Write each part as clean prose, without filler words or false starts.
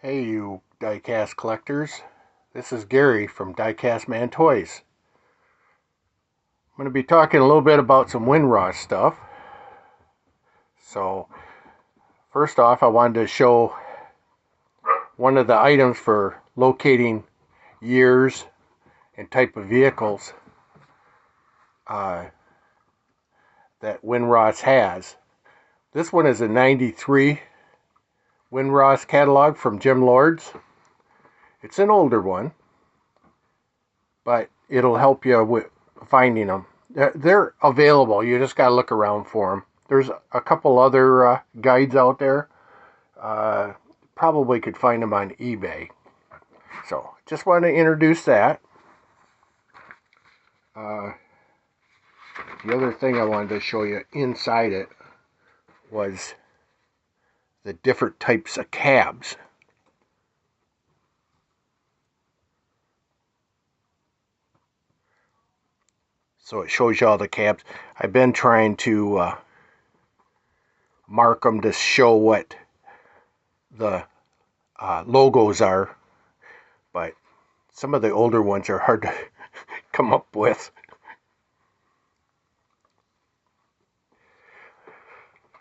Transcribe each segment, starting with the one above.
Hey you diecast collectors, this is Gary from DiecastmanToys. I'm going to be talking a little bit about some Winross stuff. So first off, I wanted to show one of the items for locating years and type of vehicles that Winross has. This one is a 93 Winross catalog from Jim Lord's. It's an older one, but it'll help you with finding them. They're available. You just got to look around for them. There's a couple other guides out there. Probably could find them on eBay. So just want to introduce that. The other thing I wanted to show you inside it was the different types of cabs. So it shows you all the cabs. I've been trying to mark them to show what the logos are, but some of the older ones are hard to come up with.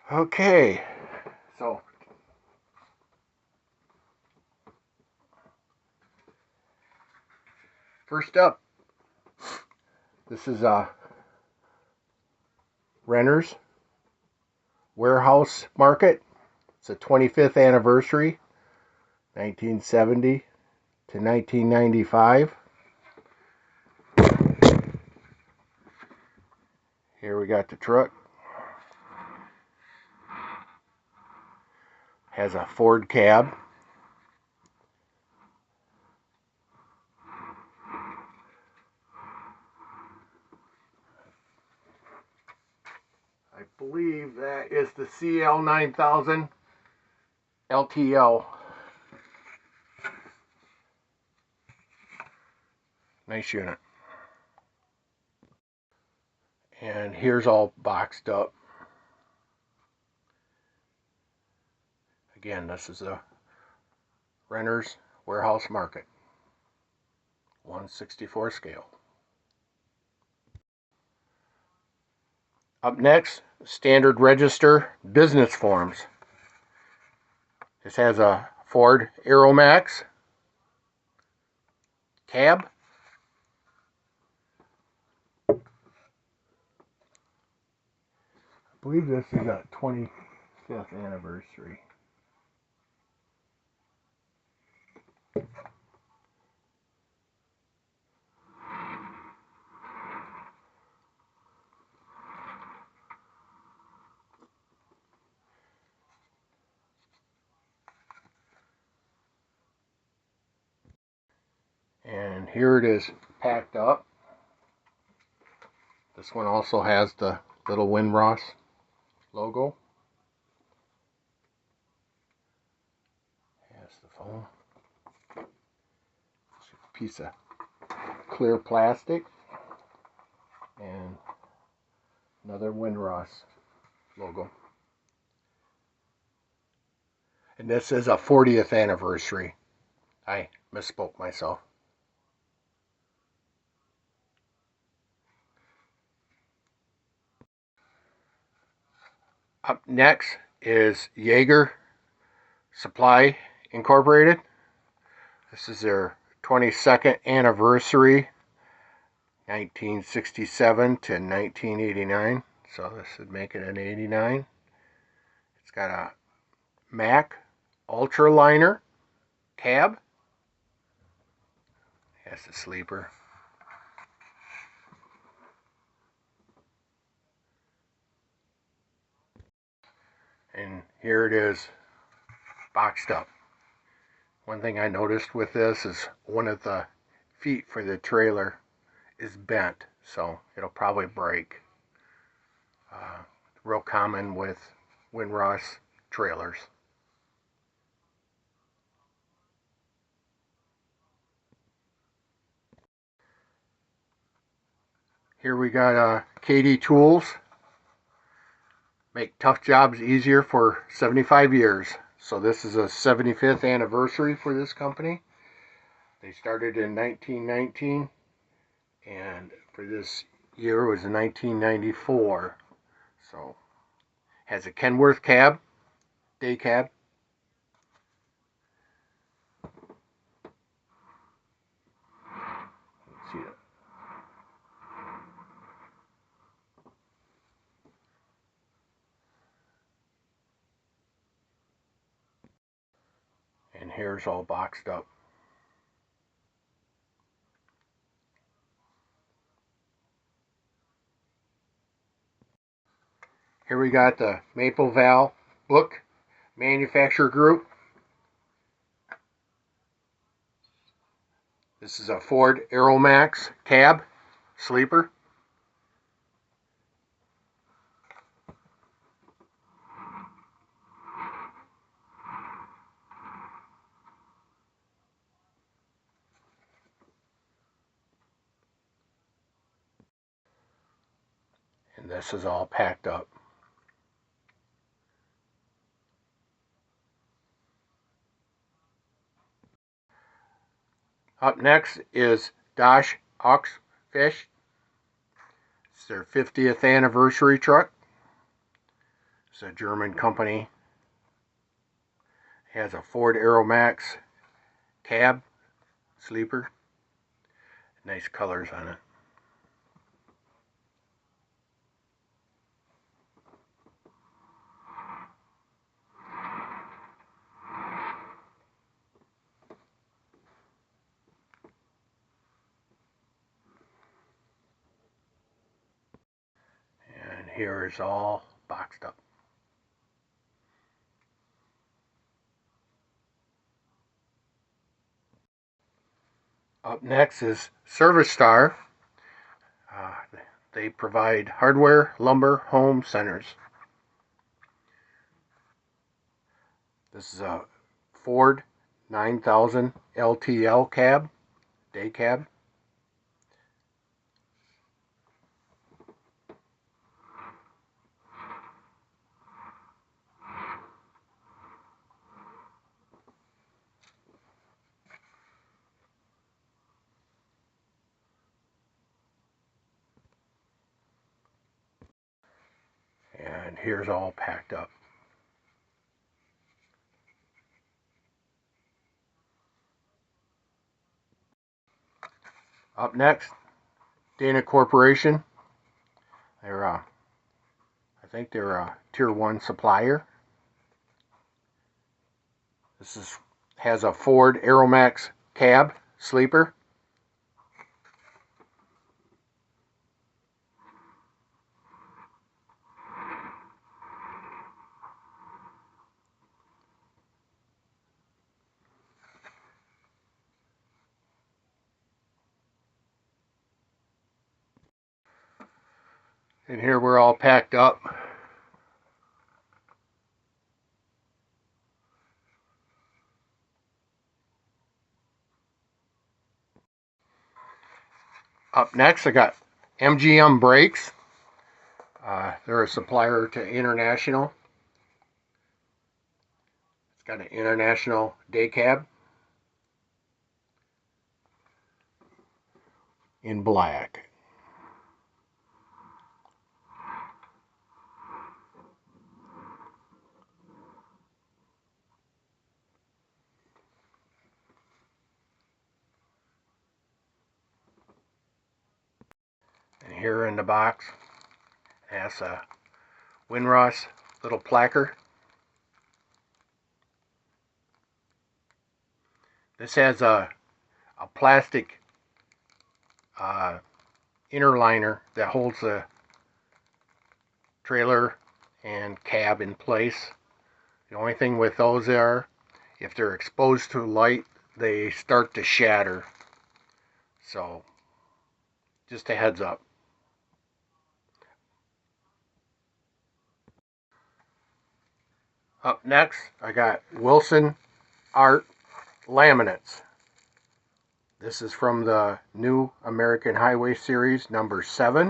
Okay, so first up, this is Renner's Warehouse Market. It's a 25th anniversary, 1970 to 1995. Here we got the truck. Has a Ford cab. I believe that is the CL9000 LTL. Nice unit. And here's all boxed up. Again, this is a Renner's Warehouse Market. 1/64 scale. Up next, standard register business forms. This has a Ford Aeromax cab. I believe this is a 25th anniversary. And here it is packed up. This one also has the little Winross logo. Has the phone. It's a piece of clear plastic. And another Winross logo. And this is a 40th anniversary. I misspoke myself. Up next is Yeager Supply Incorporated. This is their 22nd anniversary, 1967 to 1989. So this would make it an 89. It's got a Mack Ultraliner cab. Has the sleeper. And here it is, boxed up. One thing I noticed with this is one of the feet for the trailer is bent, so it'll probably break. Real common with Winross trailers. Here we got KD Tools. Make tough jobs easier for 75 years. So this is a 75th anniversary for this company. They started in 1919, and for this year was 1994. So has a Kenworth cab, day cab. Let's see that. And here's all boxed up. Here we got the Maple Vail book manufacturer group. This is a Ford Aeromax cab sleeper. And this is all packed up. Up next is Awkscht Fescht. It's their 50th anniversary truck. It's a German company. It has a Ford Aeromax cab sleeper. Nice colors on it. And here is all boxed up. Up next is ServiStar. They provide hardware, lumber, home centers. This is a Ford 9000 LTL cab, day cab. And here's all packed up. Up next, Dana Corporation. I think they're a Tier 1 supplier. This has a Ford Aeromax cab sleeper. And here we're all packed up. Up next, I got MGM Brakes. They're a supplier to International. It's got an International day cab in black. And here in the box has a Winross little placard. This has a plastic inner liner that holds the trailer and cab in place. The only thing with those are, if they're exposed to light, they start to shatter. So, just a heads up. Up next, I got WilsonArts Laminates. This is from the New American Highway Series number 7,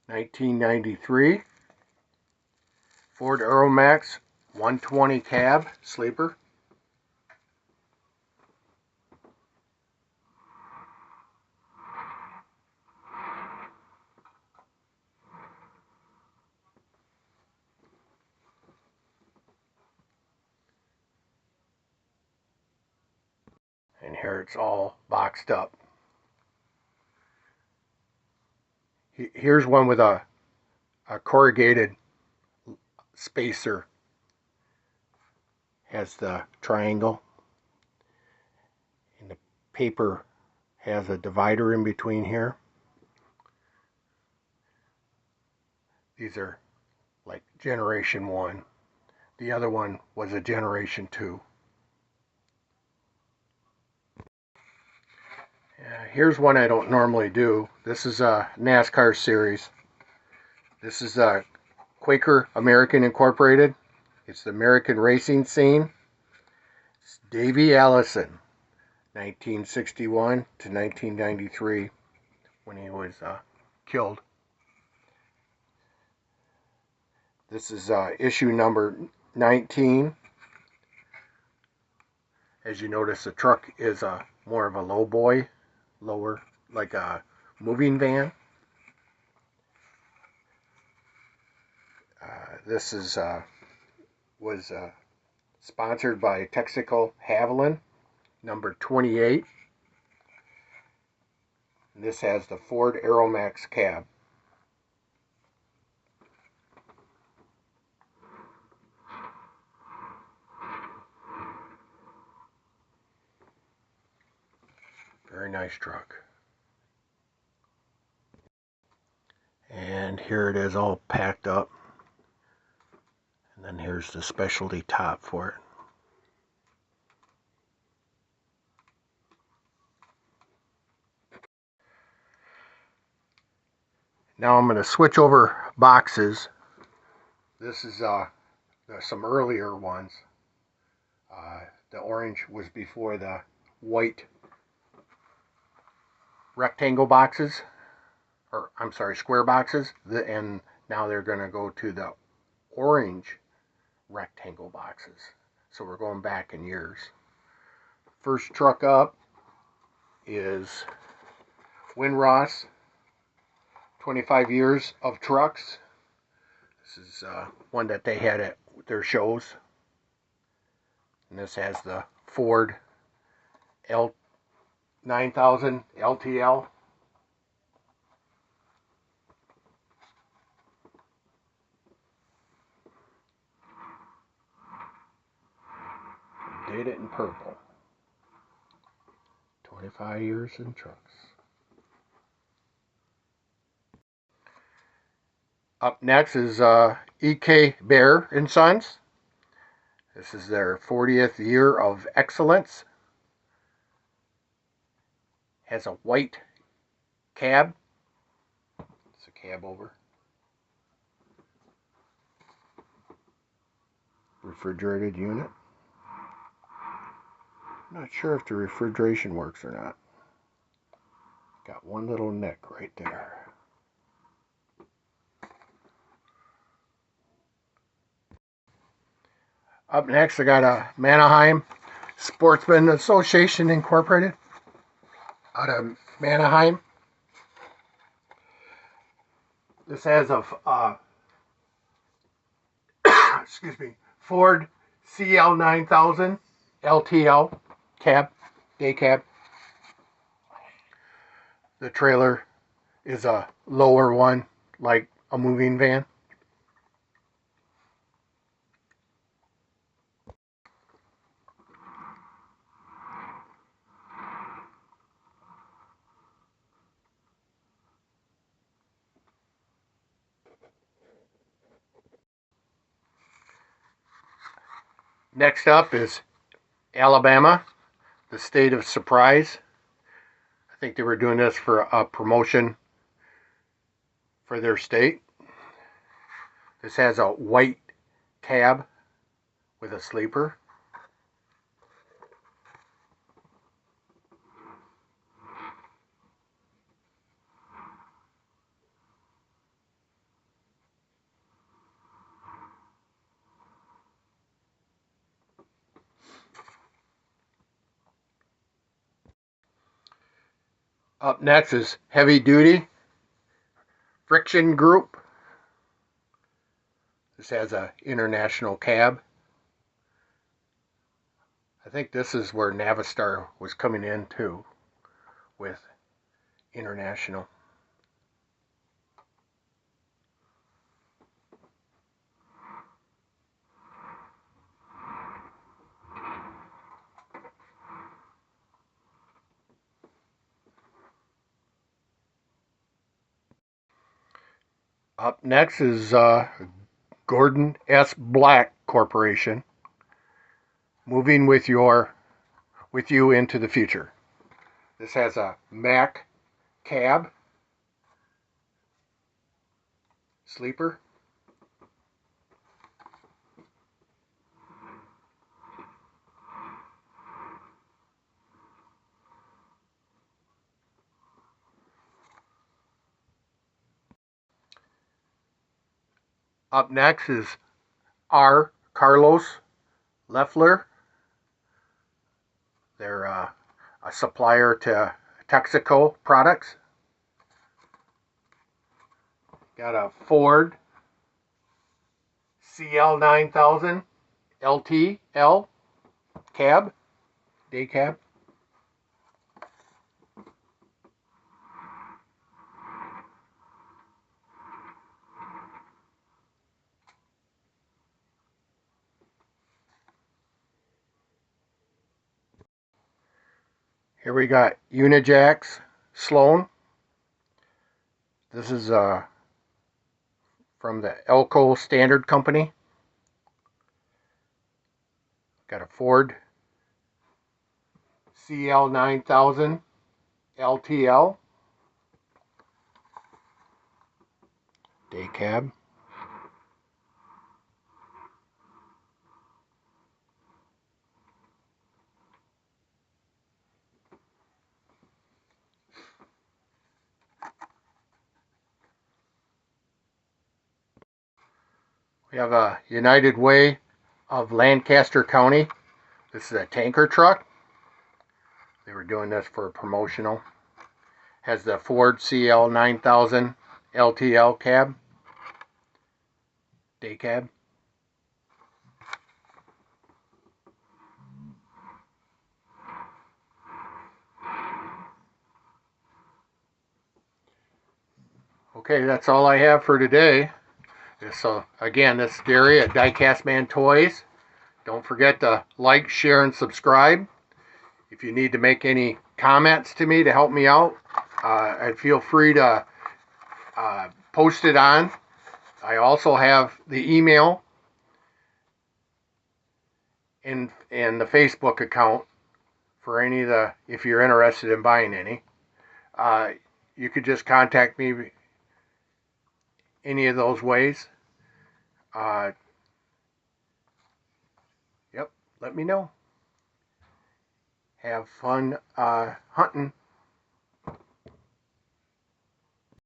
1993. Ford Aeromax 120 cab sleeper. And here it's all boxed up. Here's one with a corrugated spacer. Has the triangle. And the paper has a divider in between here. These are like generation 1. The other one was a generation 2. Here's one I don't normally do. This is a NASCAR series. This is a Quaker American Incorporated. It's the American racing scene. It's Davey, Allison, 1961 to 1993, when he was killed. This is issue number 19. As you notice, the truck is more of a low boy, lower, like a moving van. This is was sponsored by Texaco Havoline, number 28. And this has the Ford Aeromax cab. Very nice truck. And here it is all packed up. And then here's the specialty top for it. Now I'm going to switch over boxes. This is some earlier ones. The orange was before the white rectangle boxes, or I'm sorry, square boxes, and now they're going to go to the orange rectangle boxes. So we're going back in years. First truck up is Winross, 25 years of trucks. This is one that they had at their shows. And this has the Ford L9000 LTL. Did it in purple. 25 years in trucks. Up next is E.K. Bear & Sons. This is their 40th year of excellence. Has a white cab. It's a cab over. Refrigerated unit. I'm not sure if the refrigeration works or not. Got one little nick right there. Up next, I got a Manheim Sportsman Association Incorporated out of Manheim. This has a excuse me, Ford CL9000 LTL cab, day cab. The trailer is a lower one, like a moving van. Next up is Alabama, the state of surprise. I think they were doing this for a promotion for their state. This has a white cab with a sleeper. Up next is heavy duty friction group. This has a international cab. I think this is where ServiStar was coming in too, with international. Up next is Gordon S. Black Corporation, moving with you into the future. This has a Mac cab, sleeper. Up next is R. Carlos Leffler. They're a supplier to Texaco products. Got a Ford CL9000 LTL cab, day cab. Here we got Unijax Sloan. This is from the Elko Standard Company. Got a Ford CL9000 LTL day cab. We have a United Way of Lancaster County. This is a tanker truck. They were doing this for a promotional. Has the Ford CL9000 LTL cab, day cab. Okay, that's all I have for today. So again, this is Gary at DiecastmanToys. Don't forget to like, share, and subscribe. If you need to make any comments to me to help me out, feel free to post it on. I also have the email and the Facebook account for any of the, if you're interested in buying any. You could just contact me any of those ways. Yep, let me know. Have fun hunting